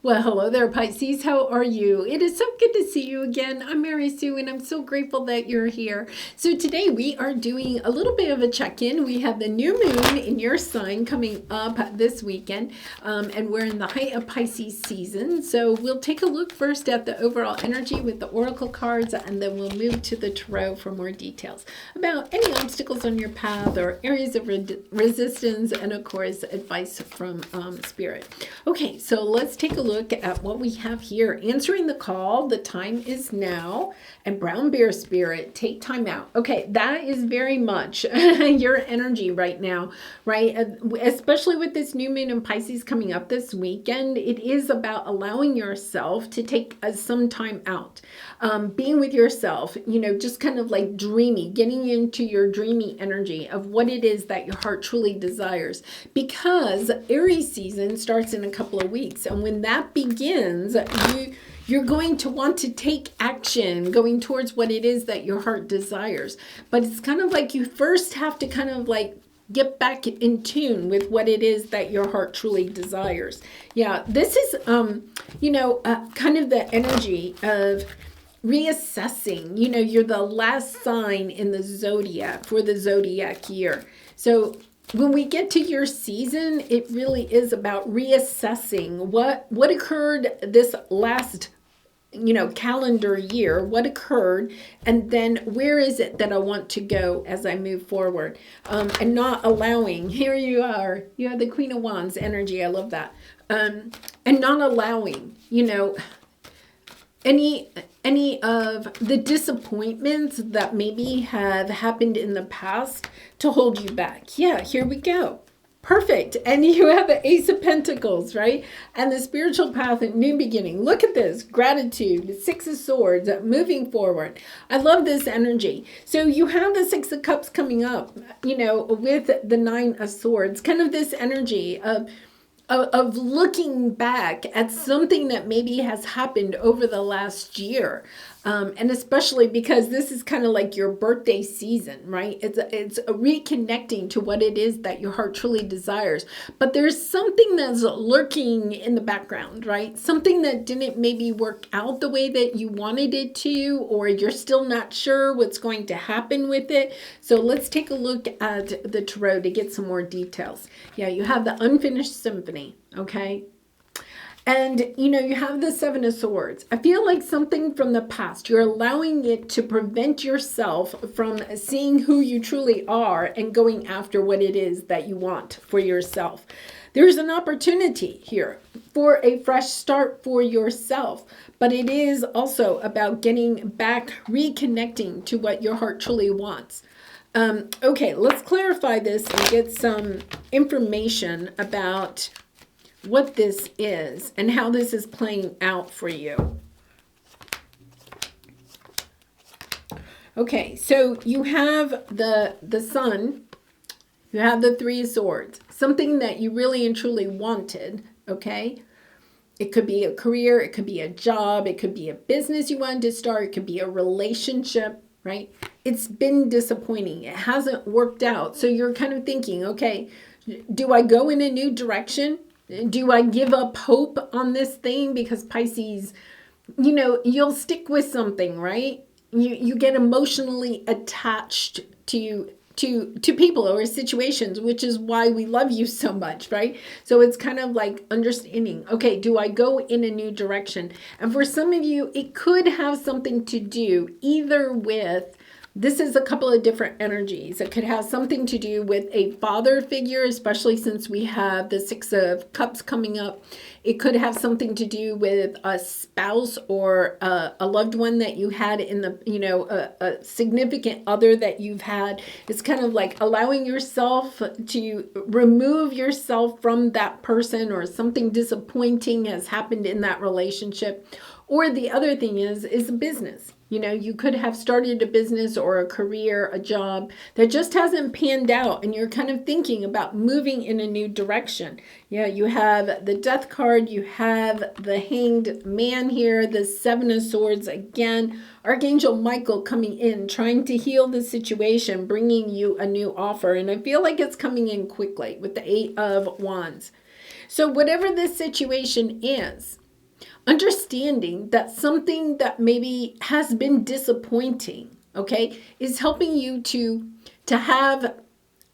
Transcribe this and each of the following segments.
Well, hello there, Pisces. How are you? It is so good to see you again. I'm Mary Sue, and I'm so grateful that you're here. So today we are doing a little bit of a check-in. We have the new moon in your sign coming up this weekend, and we're in the height of Pisces season. So we'll take a look first at the overall energy with the oracle cards, and then we'll move to the tarot for more details about any obstacles on your path or areas of resistance, and of course, advice from Spirit. Okay, so let's take a look at what we have here. Answering the call, the time is now, and brown bear spirit, take time out. Okay, that is very much your energy right now, right? Especially with this new moon in Pisces coming up this weekend, it is about allowing yourself to take some time out. Being with yourself, just kind of like dreamy, getting into your dreamy energy of what it is that your heart truly desires. Because Aries season starts in a couple of weeks, and when that begins, you're going to want to take action going towards what it is that your heart desires. But it's kind of like you first have to kind of like get back in tune with what it is that your heart truly desires. Yeah, this is, kind of the energy of reassessing. You're the last sign in the zodiac for the zodiac year. So when we get to your season, it really is about reassessing what occurred this last calendar year, what occurred, and then where is it that I want to go as I move forward, and not allowing, here you are, you have the Queen of Wands energy, I love that, and not allowing, any of the disappointments that maybe have happened in the past to hold you back. Yeah, here we go. Perfect. And you have the Ace of Pentacles, right? And the spiritual path and new beginning. Look at this. Gratitude. Six of Swords. Moving forward. I love this energy. So you have the Six of Cups coming up, with the Nine of Swords. Kind of this energy of looking back at something that maybe has happened over the last year. And especially because this is kind of like your birthday season, right? It's a reconnecting to what it is that your heart truly desires. But there's something that's lurking in the background, right? Something that didn't maybe work out the way that you wanted it to, or you're still not sure what's going to happen with it. So let's take a look at the tarot to get some more details. Yeah, you have the Unfinished Symphony, okay? And, you have the Seven of Swords. I feel like something from the past, you're allowing it to prevent yourself from seeing who you truly are and going after what it is that you want for yourself. There's an opportunity here for a fresh start for yourself, but it is also about getting back, reconnecting to what your heart truly wants. Okay, let's clarify this and get some information about what this is and how this is playing out for you. Okay, so you have the Sun, you have the Three of Swords, something that you really and truly wanted, okay? It could be a career, it could be a job, it could be a business you wanted to start, it could be a relationship, right? It's been disappointing. It hasn't worked out. So you're kind of thinking, okay, do I go in a new direction? Do I give up hope on this thing? Because Pisces, you'll stick with something, right? You get emotionally attached to people or situations, which is why we love you so much, right? So it's kind of like understanding, okay, do I go in a new direction? And for some of you, it could have something to do either with, this is a couple of different energies. It could have something to do with a father figure, especially since we have the Six of Cups coming up. It could have something to do with a spouse or a loved one that you had in the, a significant other that you've had. It's kind of like allowing yourself to remove yourself from that person, or something disappointing has happened in that relationship. Or the other thing is a business. You could have started a business or a career, a job that just hasn't panned out, and you're kind of thinking about moving in a new direction. Yeah, you have the Death card, you have the Hanged Man here, the Seven of Swords again, Archangel Michael coming in, trying to heal the situation, bringing you a new offer. And I feel like it's coming in quickly with the Eight of Wands. So whatever this situation is, understanding that something that maybe has been disappointing, okay, is helping you to have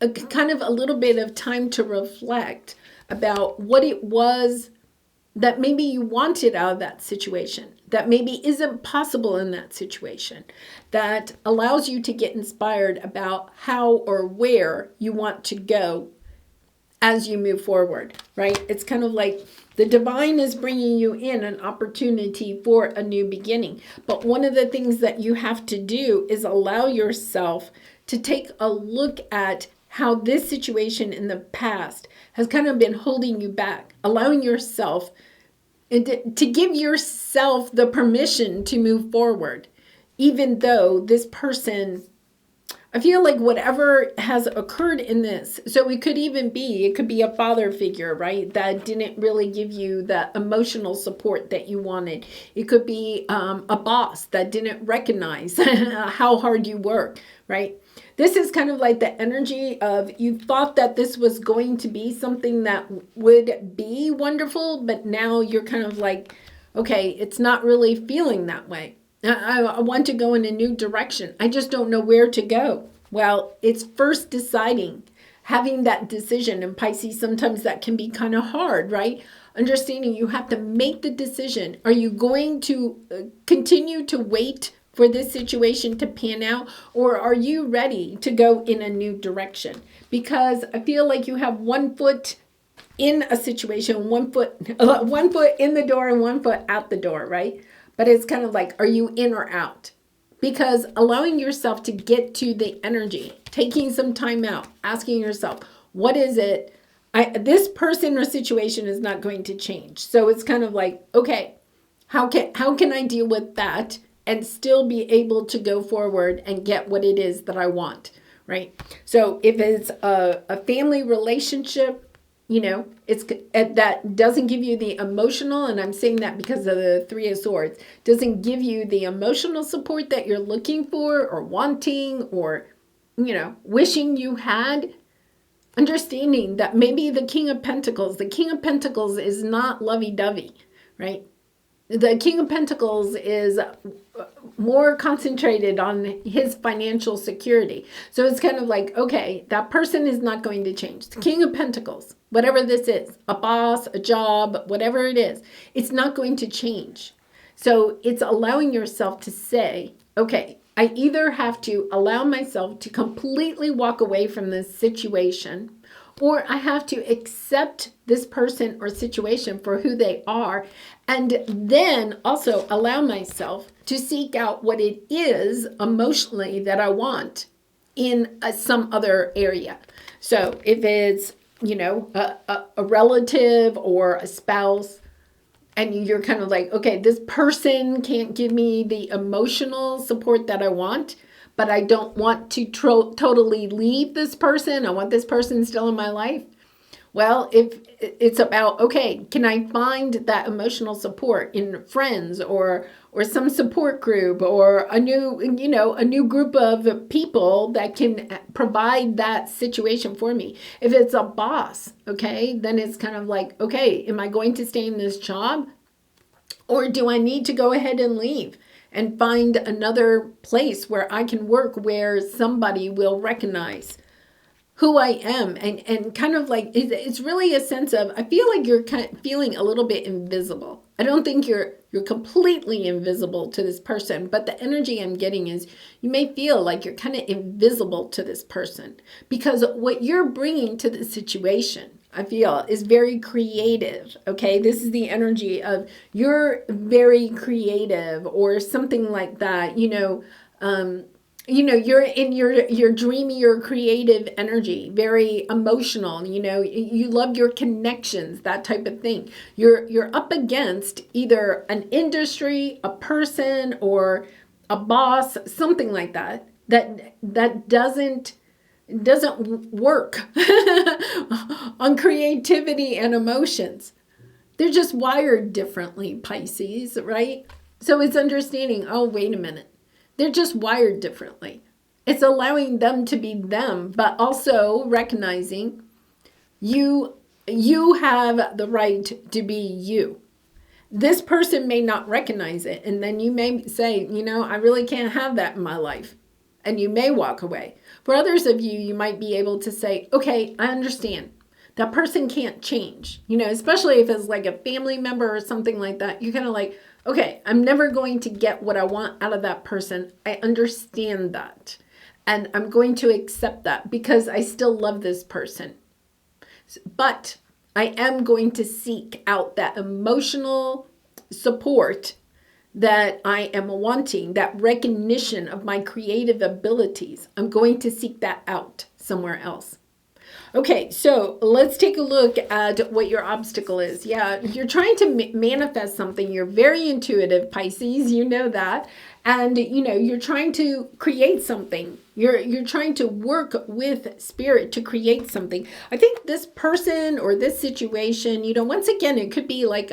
a kind of a little bit of time to reflect about what it was that maybe you wanted out of that situation, that maybe isn't possible in that situation, that allows you to get inspired about how or where you want to go as you move forward, right? It's kind of like the divine is bringing you in an opportunity for a new beginning. But one of the things that you have to do is allow yourself to take a look at how this situation in the past has kind of been holding you back, allowing yourself to give yourself the permission to move forward, even though this person, I feel like whatever has occurred in this, so it could be a father figure, right, that didn't really give you the emotional support that you wanted. It could be a boss that didn't recognize how hard you work, right? This is kind of like the energy of you thought that this was going to be something that would be wonderful, but now you're kind of like, okay, it's not really feeling that way. I want to go in a new direction. I just don't know where to go. Well, it's first deciding, having that decision. And Pisces, sometimes that can be kind of hard, right? Understanding you have to make the decision. Are you going to continue to wait for this situation to pan out, or are you ready to go in a new direction? Because I feel like you have one foot in a situation, one foot in the door and one foot out the door, right? But it's kind of like, are you in or out? Because allowing yourself to get to the energy, taking some time out, asking yourself, what is it? This person or situation is not going to change. So it's kind of like, okay, how can I deal with that and still be able to go forward and get what it is that I want, right? So if it's a family relationship, it's that doesn't give you the emotional, and I'm saying that because of the Three of Swords, doesn't give you the emotional support that you're looking for or wanting or, wishing you had. Understanding that maybe the King of Pentacles is not lovey-dovey, right? The King of Pentacles is more concentrated on his financial security. So it's kind of like, okay, that person is not going to change. The King of Pentacles, whatever this is, a boss, a job, whatever it is, it's not going to change. So it's allowing yourself to say, okay, I either have to allow myself to completely walk away from this situation, or I have to accept this person or situation for who they are, and then also allow myself to seek out what it is emotionally that I want in some other area. So if it's, a relative or a spouse, and you're kind of like, okay, this person can't give me the emotional support that I want, but I don't want to totally leave this person. I want this person still in my life. Well, if it's about, okay, can I find that emotional support in friends or some support group or a new group of people that can provide that situation for me? If it's a boss, okay, then it's kind of like, okay, am I going to stay in this job, or do I need to go ahead and leave and find another place where I can work, where somebody will recognize who I am, and kind of like, it's really a sense of, I feel like you're kind of feeling a little bit invisible. I don't think you're completely invisible to this person, but the energy I'm getting is you may feel like you're kind of invisible to this person, because what you're bringing to the situation, I feel, is very creative. Okay, this is the energy of you're very creative or something like that. You're in your dreamy or creative energy, very emotional. You love your connections, that type of thing. You're up against either an industry, a person, or a boss, something like that doesn't work on creativity and emotions. They're just wired differently, Pisces, right? So it's understanding, oh, wait a minute. They're just wired differently. It's allowing them to be them, but also recognizing you you have the right to be you. This person may not recognize it. And then you may say, I really can't have that in my life. And you may walk away. For others of you, you might be able to say, okay, I understand. That person can't change, especially if it's like a family member or something like that. You're kind of like, okay, I'm never going to get what I want out of that person. I understand that. And I'm going to accept that because I still love this person. But I am going to seek out that emotional support that I am wanting, that recognition of my creative abilities. I'm going to seek that out somewhere else. Okay, so let's take a look at what your obstacle is. Yeah, you're trying to manifest something. You're very intuitive, Pisces, you know that. And, you're trying to create something. You're trying to work with spirit to create something. I think this person or this situation, once again, it could be like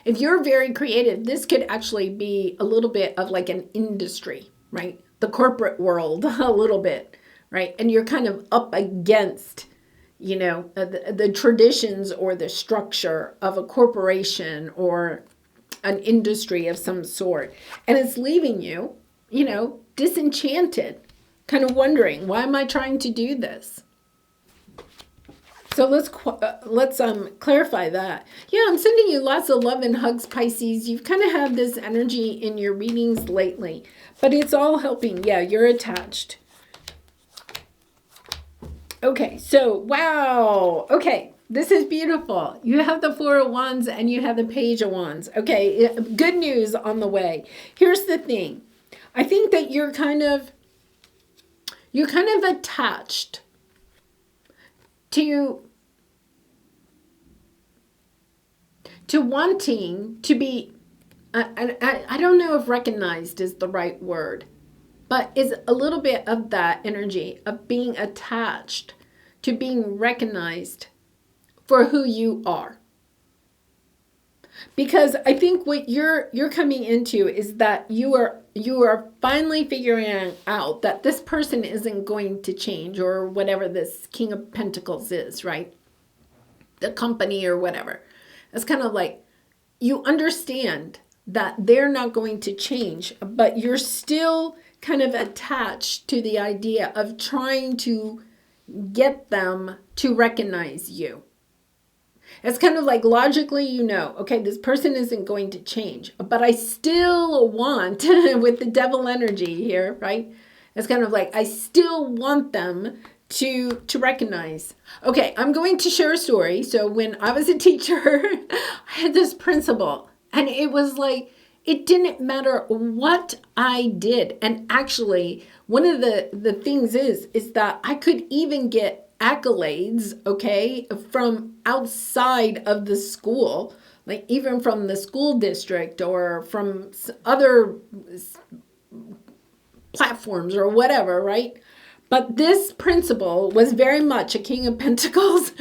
if you're very creative, this could actually be a little bit of like an industry, right? The corporate world, a little bit, right? And you're kind of up against the traditions or the structure of a corporation or an industry of some sort. And it's leaving you, disenchanted, kind of wondering, why am I trying to do this? So let's clarify that. Yeah, I'm sending you lots of love and hugs, Pisces. You've kind of had this energy in your readings lately, but it's all helping. Yeah, you're attached. Okay, so, wow. Okay, this is beautiful. You have the Four of Wands and you have the Page of Wands. Okay, good news on the way. Here's the thing. I think that you're kind of attached to wanting to be, I don't know if recognized is the right word, but is a little bit of that energy of being attached to being recognized for who you are. Because I think what you're coming into is that you are finally figuring out that this person isn't going to change, or whatever this King of Pentacles is, right? The company or whatever. It's kind of like you understand that they're not going to change, but you're still kind of attached to the idea of trying to get them to recognize you. It's kind of like logically, okay, this person isn't going to change, but I still want, with the devil energy here, right? It's kind of like, I still want them to recognize. Okay, I'm going to share a story. So when I was a teacher, I had this principal, and it was like, it didn't matter what I did. And actually, one of the things is that I could even get accolades, okay, from outside of the school, like even from the school district or from other platforms or whatever, right? But this principal was very much a King of Pentacles.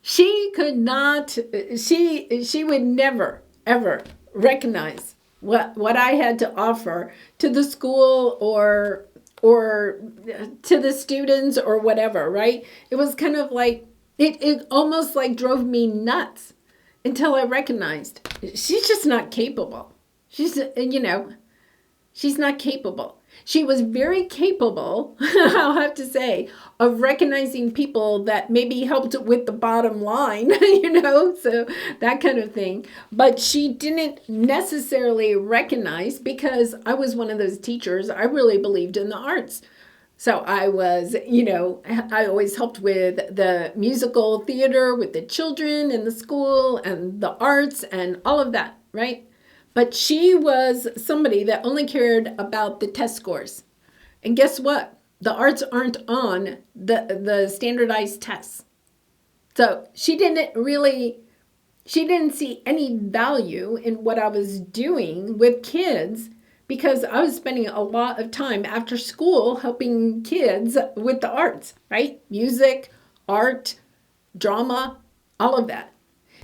She could not, she would never, ever recognize what I had to offer to the school or to the students or whatever, right? It was kind of like, it almost like drove me nuts until I recognized she's just not capable. She's not capable. She was very capable, I'll have to say, of recognizing people that maybe helped with the bottom line, so that kind of thing. But she didn't necessarily recognize, because I was one of those teachers, I really believed in the arts. So I was, I always helped with the musical theater with the children in the school and the arts and all of that, right? But she was somebody that only cared about the test scores. And guess what? The arts aren't on the standardized tests. So she didn't see any value in what I was doing with kids, because I was spending a lot of time after school helping kids with the arts, right? Music, art, drama, all of that.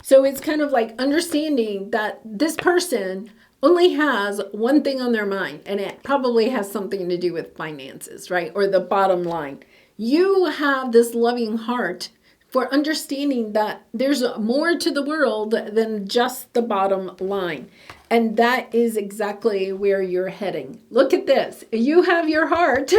So it's kind of like understanding that this person only has one thing on their mind, and it probably has something to do with finances, right? Or the bottom line. You have this loving heart for understanding that there's more to the world than just the bottom line. And that is exactly where you're heading. Look at this. You have your heart,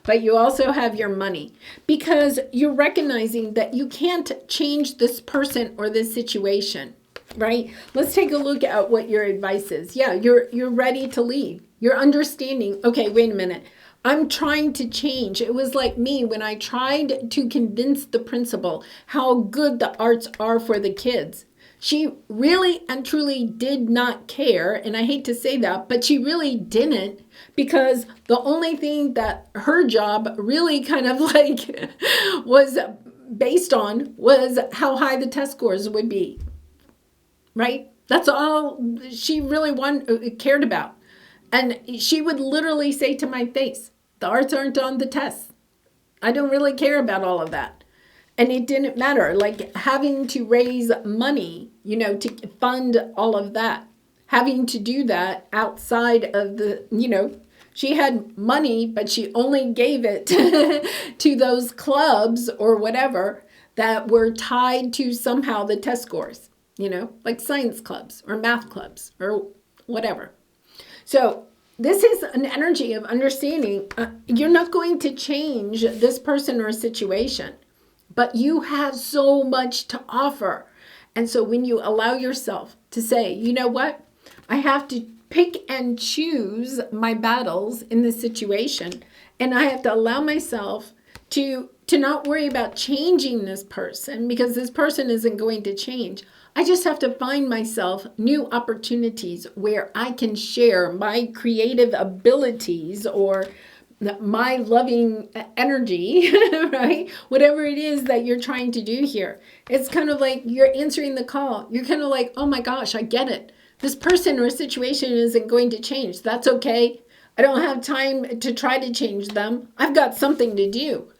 but you also have your money, because you're recognizing that you can't change this person or this situation, right? Let's take a look at what your advice is. Yeah, you're ready to leave. You're understanding, okay, wait a minute. I'm trying to change. It was like me when I tried to convince the principal how good the arts are for the kids. She really and truly did not care, and I hate to say that, but she really didn't, because the only thing that her job really kind of like was based on was how high the test scores would be, right? That's all she really cared about. And she would literally say to my face, the arts aren't on the test. I don't really care about all of that. And it didn't matter, like having to raise money, to fund all of that, having to do that outside of the, she had money, but she only gave it to those clubs or whatever that were tied to somehow the test scores, like science clubs or math clubs or whatever. So this is an energy of understanding. You're not going to change this person or situation, but you have so much to offer. And so when you allow yourself to say, you know what, I have to pick and choose my battles in this situation, and I have to allow myself to not worry about changing this person, because this person isn't going to change. I just have to find myself new opportunities where I can share my creative abilities or my loving energy, right? Whatever it is that you're trying to do here. It's kind of like you're answering the call. You're kind of like, oh my gosh, I get it. This person or situation isn't going to change. That's okay. I don't have time to try to change them. I've got something to do,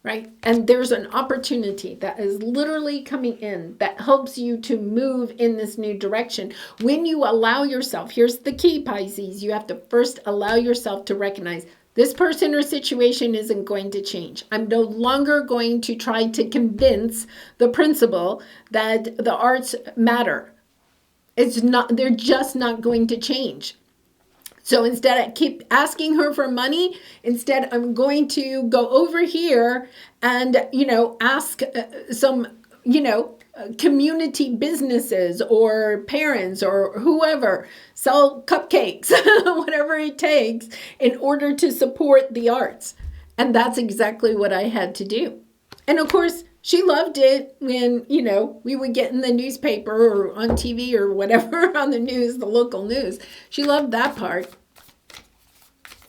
right? And there's an opportunity that is literally coming in that helps you to move in this new direction. When you allow yourself, here's the key, Pisces, you have to first allow yourself to recognize this person or situation isn't going to change. I'm no longer going to try to convince the principal that the arts matter. They're just not going to change. So instead, I keep asking her for money. Instead, I'm going to go over here and, ask some, community businesses or parents or whoever sell cupcakes, whatever it takes in order to support the arts. And that's exactly what I had to do. And of course, she loved it when, we would get in the newspaper or on TV or whatever on the news, the local news. She loved that part.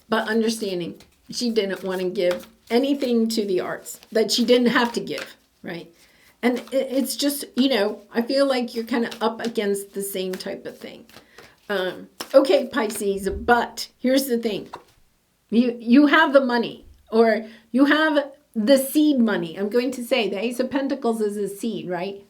But understanding, she didn't want to give anything to the arts that she didn't have to give, right? And it's just, I feel like you're kind of up against the same type of thing. Okay, Pisces, but here's the thing. You have the money, or you have the seed money. I'm going to say the Ace of Pentacles is a seed, right?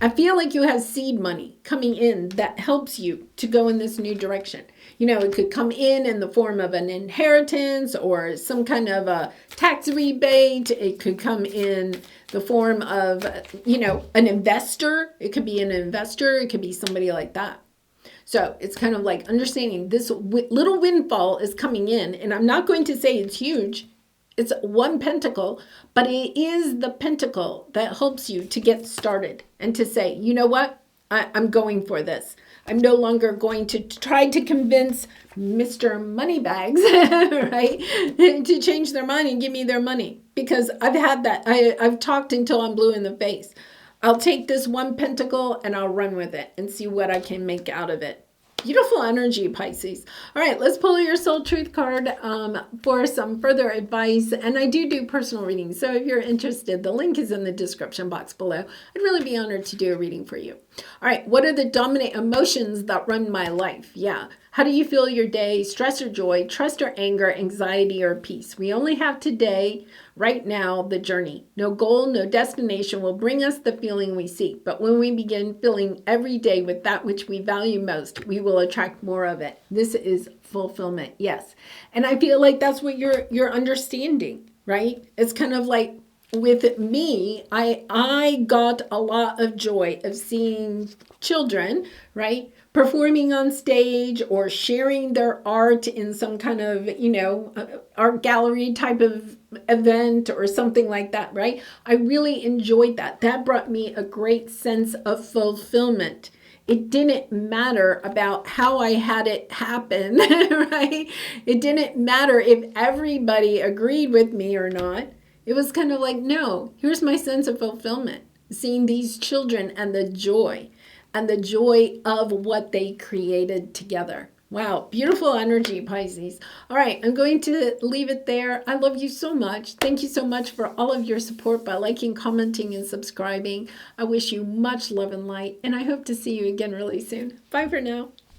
I feel like you have seed money coming in that helps you to go in this new direction. It could come in the form of an inheritance or some kind of a tax rebate. It could come in the form of, an investor. It could be an investor. It could be somebody like that. So it's kind of like understanding this little windfall is coming in. And I'm not going to say it's huge. It's one pentacle, but it is the pentacle that helps you to get started and to say, you know what? I'm going for this. I'm no longer going to try to convince Mr. Moneybags, right, to change their mind and give me their money, because I've had that. I've talked until I'm blue in the face. I'll take this one pentacle and I'll run with it and see what I can make out of it. Beautiful energy, Pisces. All right, let's pull your soul truth card for some further advice. And I do personal readings. So if you're interested, the link is in the description box below. I'd really be honored to do a reading for you. All right, what are the dominant emotions that run my life? Yeah. How do you feel your day? Stress or joy, trust or anger, anxiety or peace? We only have today, right now, the journey. No goal, no destination will bring us the feeling we seek. But when we begin filling every day with that which we value most, we will attract more of it. This is fulfillment, yes. And I feel like that's what you're understanding, right? It's kind of like with me, I got a lot of joy of seeing children, right, performing on stage or sharing their art in some kind of, art gallery type of event or something like that, right? I really enjoyed that. That brought me a great sense of fulfillment. It didn't matter about how I had it happen, right? It didn't matter if everybody agreed with me or not. It was kind of like, no, here's my sense of fulfillment, seeing these children and the joy of what they created together. Wow, beautiful energy, Pisces. All right, I'm going to leave it there. I love you so much. Thank you so much for all of your support by liking, commenting, and subscribing. I wish you much love and light, and I hope to see you again really soon. Bye for now.